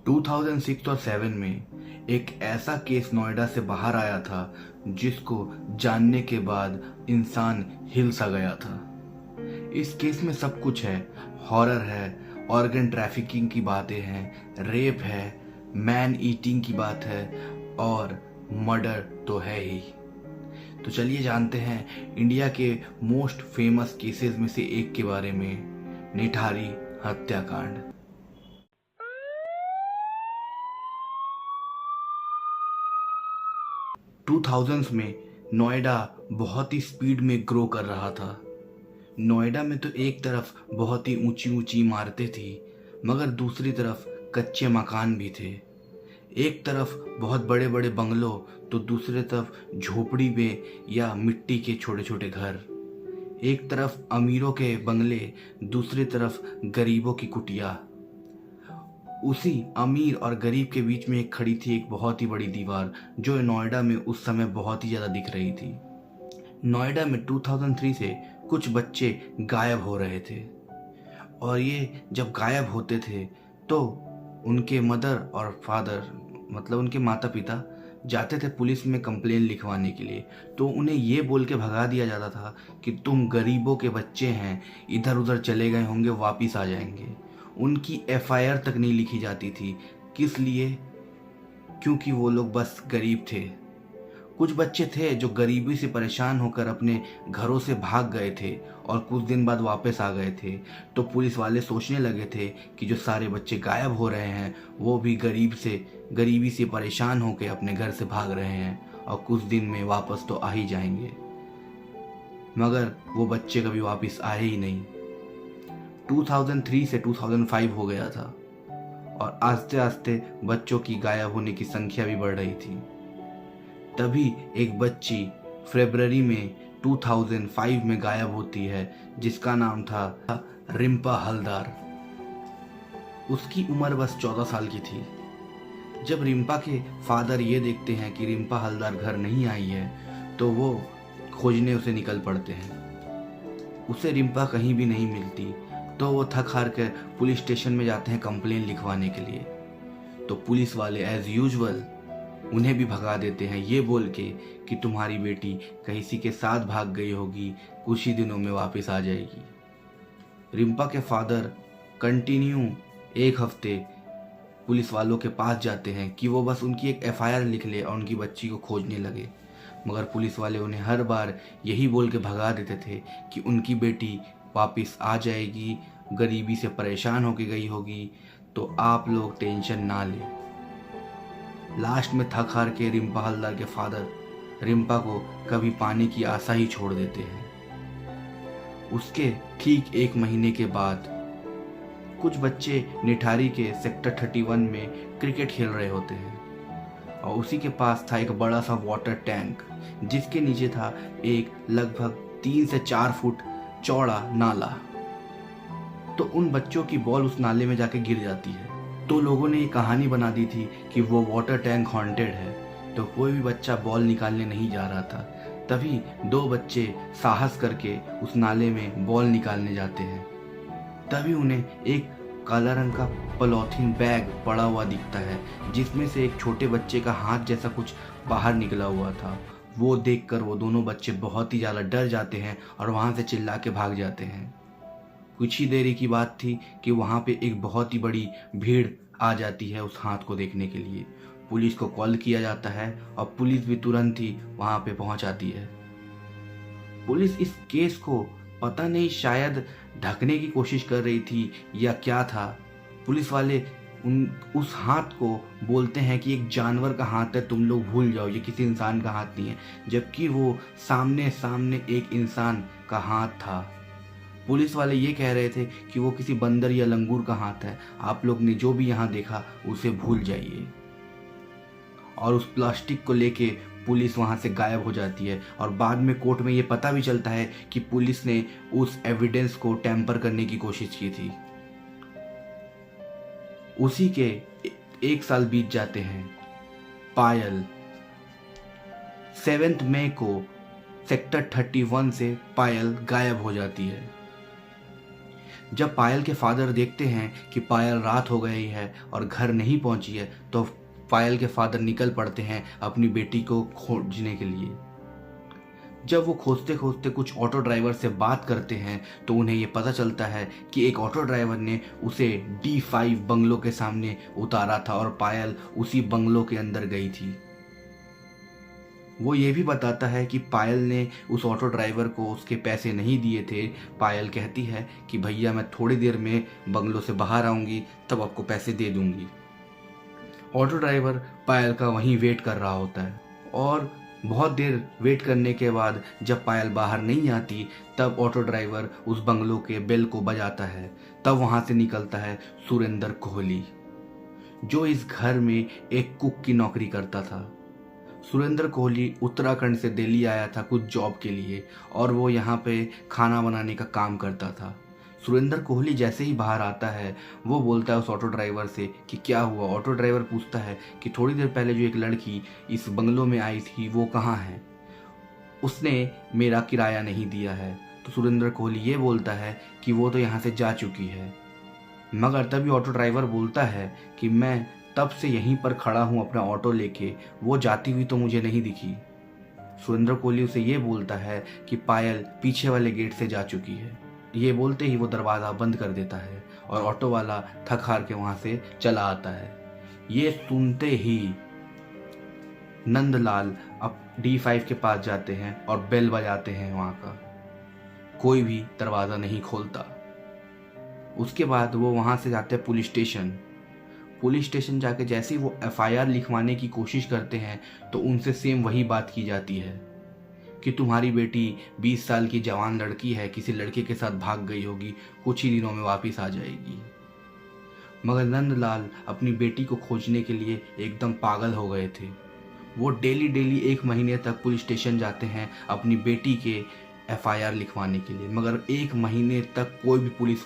2006 और 7 में एक ऐसा केस नोएडा से बाहर आया था जिसको जानने के बाद इंसान हिल सा गया था। इस केस में सब कुछ है, हॉरर है, ऑर्गन ट्रैफिकिंग की बातें हैं, रेप है, मैन ईटिंग की बात है और मर्डर तो है ही। तो चलिए जानते हैं इंडिया के मोस्ट फेमस केसेस में से एक के बारे में, निठारी हत्याकांड। 2000s में नोएडा बहुत ही स्पीड में ग्रो कर रहा था। नोएडा में तो एक तरफ बहुत ही ऊंची ऊंची इमारतें थी, मगर दूसरी तरफ कच्चे मकान भी थे। एक तरफ बहुत बड़े बड़े बंगलों तो दूसरी तरफ झोपड़ी में या मिट्टी के छोटे छोटे घर। एक तरफ अमीरों के बंगले, दूसरी तरफ गरीबों की कुटिया। उसी अमीर और गरीब के बीच में एक खड़ी थी एक बहुत ही बड़ी दीवार जो नोएडा में उस समय बहुत ही ज़्यादा दिख रही थी। नोएडा में 2003 से कुछ बच्चे गायब हो रहे थे और ये जब गायब होते थे तो उनके मदर और फादर, मतलब उनके माता पिता, जाते थे पुलिस में कंप्लेन लिखवाने के लिए। तो उन्हें ये बोल के भगा दिया जाता था कि तुम गरीबों के बच्चे हैं, इधर उधर चले गए होंगे, वापिस आ जाएंगे। उनकी एफआईआर तक नहीं लिखी जाती थी। किस लिए? क्योंकि वो लोग बस गरीब थे। कुछ बच्चे थे जो गरीबी से परेशान होकर अपने घरों से भाग गए थे और कुछ दिन बाद वापस आ गए थे। तो पुलिस वाले सोचने लगे थे कि जो सारे बच्चे गायब हो रहे हैं वो भी गरीबी से परेशान होकर अपने घर से भाग रहे हैं और कुछ दिन में वापस तो आ ही जाएंगे। मगर वो बच्चे कभी वापस आए ही नहीं। 2003 से 2005 हो गया था और आस्ते आस्ते बच्चों की गायब होने की संख्या भी बढ़ रही थी। तभी एक बच्ची फरवरी में 2005 में गायब होती है जिसका नाम था रिम्पा हलदार। उसकी उम्र बस 14 साल की थी। जब रिम्पा के फादर ये देखते हैं कि रिम्पा हलदार घर नहीं आई है तो वो खोजने उसे निकल पड़ते हैं। उसे रिम्पा कहीं भी नहीं मिलती तो वो थक हार कर पुलिस स्टेशन में जाते हैं कंप्लेन लिखवाने के लिए। तो पुलिस वाले एज यूजुअल उन्हें भी भगा देते हैं ये बोल के कि तुम्हारी बेटी किसी के साथ भाग गई होगी, कुछ ही दिनों में वापस आ जाएगी। रिम्पा के फादर कंटिन्यू एक हफ्ते पुलिस वालों के पास जाते हैं कि वो बस उनकी एक एफआईआर लिख ले और उनकी बच्ची को खोजने लगे। मगर पुलिस वाले उन्हें हर बार यही बोल के भगा देते थे कि उनकी बेटी वापस आ जाएगी, गरीबी से परेशान होके गई होगी, तो आप लोग टेंशन ना लें। लास्ट में थक हार के रिम्पा हलदार के फादर रिम्पा को कभी पाने की आशा ही छोड़ देते हैं। उसके ठीक एक महीने के बाद कुछ बच्चे निठारी के सेक्टर 31 में क्रिकेट खेल रहे होते हैं और उसी के पास था एक बड़ा सा वाटर टैंक जिसके नीचे था एक लगभग 3 से 4 फुट चौड़ा नाला। तो उन बच्चों की बॉल उस नाले में जाके गिर जाती है। तो लोगों ने ये कहानी बना दी थी कि वो वाटर टैंक हॉन्टेड है, तो कोई भी बच्चा बॉल निकालने नहीं जा रहा था। तभी 2 बच्चे साहस करके उस नाले में बॉल निकालने जाते हैं। तभी उन्हें एक काला रंग का पॉलीथीन बैग पड़ा हुआ दिखता है जिसमें से एक छोटे बच्चे का हाथ जैसा कुछ बाहर निकला हुआ था। वो देखकर वो दोनों बच्चे बहुत ही ज़्यादा डर जाते हैं और वहाँ से चिल्ला के भाग जाते हैं। कुछ ही देरी की बात थी कि वहाँ पे एक बहुत ही बड़ी भीड़ आ जाती है उस हाथ को देखने के लिए। पुलिस को कॉल किया जाता है और पुलिस भी तुरंत ही वहाँ पे पहुँच आती है। पुलिस इस केस को पता नहीं शायद ढकने की कोशिश कर रही थी या क्या था। पुलिस वाले उस हाथ को बोलते हैं कि एक जानवर का हाथ है, तुम लोग भूल जाओ, ये किसी इंसान का हाथ नहीं है, जबकि वो सामने सामने एक इंसान का हाथ था। पुलिस वाले ये कह रहे थे कि वो किसी बंदर या लंगूर का हाथ है, आप लोग ने जो भी यहाँ देखा उसे भूल जाइए। और उस प्लास्टिक को लेके पुलिस वहाँ से गायब हो जाती है और बाद में कोर्ट में ये पता भी चलता है कि पुलिस ने उस एविडेंस को टैंपर करने की कोशिश की थी। उसी के 1 साल बीत जाते हैं। पायल 7 मई को सेक्टर 31 से पायल गायब हो जाती है। जब पायल के फादर देखते हैं कि पायल रात हो गई है और घर नहीं पहुंची है, तो पायल के फादर निकल पड़ते हैं अपनी बेटी को खोजने के लिए। जब वो खोजते खोजते कुछ ऑटो ड्राइवर से बात करते हैं तो उन्हें ये पता चलता है कि एक ऑटो ड्राइवर ने उसे D5 बंगलों के सामने उतारा था और पायल उसी बंगलों के अंदर गई थी। वो ये भी बताता है कि पायल ने उस ऑटो ड्राइवर को उसके पैसे नहीं दिए थे। पायल कहती है कि भैया मैं थोड़ी देर में बंगलों से बाहर आऊँगी, तब आपको पैसे दे दूँगी। ऑटो ड्राइवर पायल का वहीं वेट कर रहा होता है और बहुत देर वेट करने के बाद जब पायल बाहर नहीं आती, तब ऑटो ड्राइवर उस बंगलों के बेल को बजाता है। तब वहाँ से निकलता है सुरेंद्र कोहली, जो इस घर में एक कुक की नौकरी करता था। सुरेंद्र कोहली उत्तराखंड से दिल्ली आया था कुछ जॉब के लिए और वो यहाँ पे खाना बनाने का काम करता था। सुरेंद्र कोहली जैसे ही बाहर आता है, वो बोलता है उस ऑटो ड्राइवर से कि क्या हुआ। ऑटो ड्राइवर पूछता है कि थोड़ी देर पहले जो एक लड़की इस बंगलों में आई थी वो कहाँ है, उसने मेरा किराया नहीं दिया है। तो सुरेंद्र कोहली ये बोलता है कि वो तो यहाँ से जा चुकी है। मगर तभी ऑटो ड्राइवर बोलता है कि मैं तब से यहीं पर खड़ा हूँ अपना ऑटो लेके, वो जाती हुई तो मुझे नहीं दिखी। सुरेंद्र कोहली उसे ये बोलता है कि पायल पीछे वाले गेट से जा चुकी है। ये बोलते ही वो दरवाज़ा बंद कर देता है और ऑटो वाला थक हार के वहाँ से चला आता है। ये सुनते ही नंदलाल अब D5 के पास जाते हैं और बेल बजाते हैं वहाँ का। कोई भी दरवाज़ा नहीं खोलता। उसके बाद वो वहाँ से जाते हैं पुलिस स्टेशन। पुलिस स्टेशन जाके जैसे ही वो FIR लिखवाने की कोशिश करते हैं तो उनसे सेम वही बात की जाती है कि तुम्हारी बेटी 20 साल की जवान लड़की है, किसी लड़के के साथ भाग गई होगी, कुछ ही दिनों में वापस आ जाएगी। मगर नंदलाल अपनी बेटी को खोजने के लिए एकदम पागल हो गए थे। वो डेली 1 महीने तक पुलिस स्टेशन जाते हैं अपनी बेटी के FIR लिखवाने के लिए, मगर 1 महीने तक कोई भी पुलिस